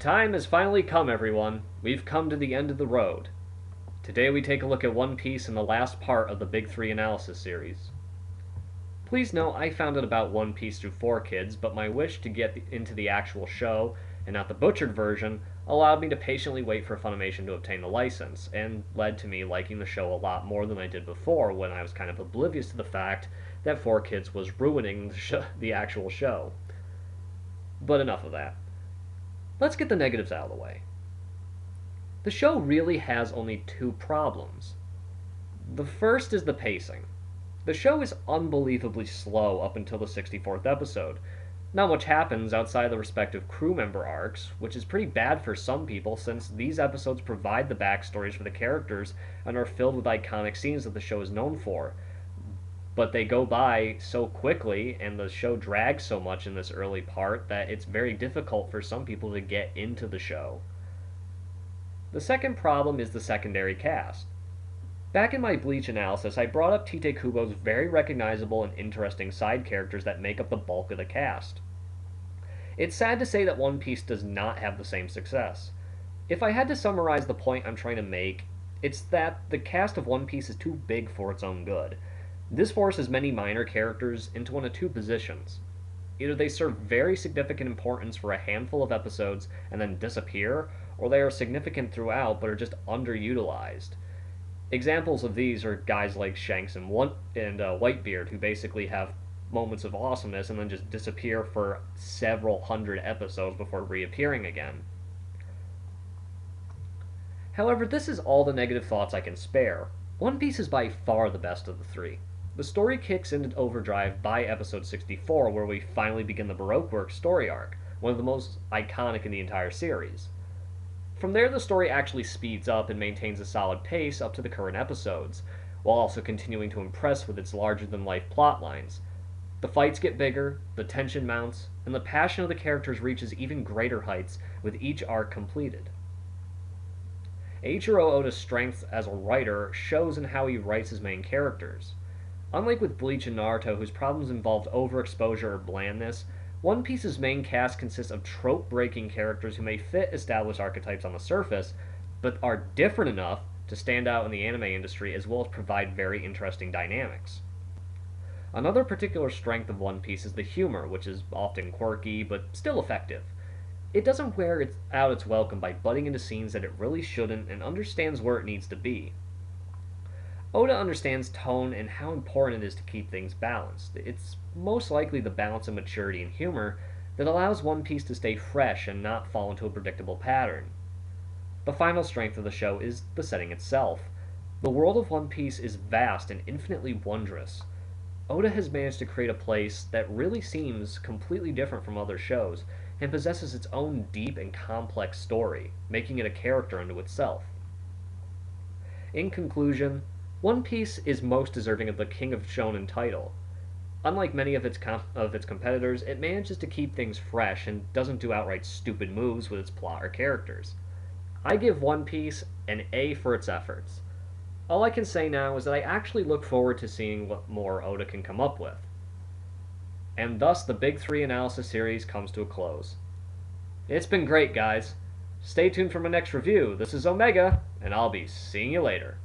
time has finally come, everyone. We've come to the end of the road. Today we take a look at One Piece in the last part of the Big Three analysis series. Please note I found out about One Piece through 4Kids, but my wish to get into the actual show, and not the butchered version, allowed me to patiently wait for Funimation to obtain the license, and led to me liking the show a lot more than I did before when I was kind of oblivious to the fact that 4Kids was ruining the actual show. But enough of that. Let's get the negatives out of the way. The show really has only two problems. The first is the pacing. The show is unbelievably slow up until the 64th episode. Not much happens outside the respective crew member arcs, which is pretty bad for some people since these episodes provide the backstories for the characters and are filled with iconic scenes that the show is known for. But they go by so quickly and the show drags so much in this early part that it's very difficult for some people to get into the show. The second problem is the secondary cast. Back in my Bleach analysis, I brought up Tite Kubo's very recognizable and interesting side characters that make up the bulk of the cast. It's sad to say that One Piece does not have the same success. If I had to summarize the point I'm trying to make, it's that the cast of One Piece is too big for its own good. This forces many minor characters into one of two positions. Either they serve very significant importance for a handful of episodes and then disappear, or they are significant throughout but are just underutilized. Examples of these are guys like Shanks and Whitebeard, who basically have moments of awesomeness and then just disappear for several hundred episodes before reappearing again. However, this is all the negative thoughts I can spare. One Piece is by far the best of the three. The story kicks into overdrive by episode 64, where we finally begin the Baroque Works story arc, one of the most iconic in the entire series. From there, the story actually speeds up and maintains a solid pace up to the current episodes, while also continuing to impress with its larger-than-life plot lines. The fights get bigger, the tension mounts, and the passion of the characters reaches even greater heights with each arc completed. Eiichiro Oda's strength as a writer shows in how he writes his main characters. Unlike with Bleach and Naruto, whose problems involved overexposure or blandness, One Piece's main cast consists of trope-breaking characters who may fit established archetypes on the surface, but are different enough to stand out in the anime industry as well as provide very interesting dynamics. Another particular strength of One Piece is the humor, which is often quirky but still effective. It doesn't wear out its welcome by butting into scenes that it really shouldn't and understands where it needs to be. Oda understands tone and how important it is to keep things balanced. It's most likely the balance of maturity and humor that allows One Piece to stay fresh and not fall into a predictable pattern. The final strength of the show is the setting itself. The world of One Piece is vast and infinitely wondrous. Oda has managed to create a place that really seems completely different from other shows and possesses its own deep and complex story, making it a character unto itself. In conclusion, One Piece is most deserving of the King of Shonen title. Unlike many of its competitors, it manages to keep things fresh and doesn't do outright stupid moves with its plot or characters. I give One Piece an A for its efforts. All I can say now is that I actually look forward to seeing what more Oda can come up with. And thus the Big Three analysis series comes to a close. It's been great, guys. Stay tuned for my next review. This is Omega, and I'll be seeing you later.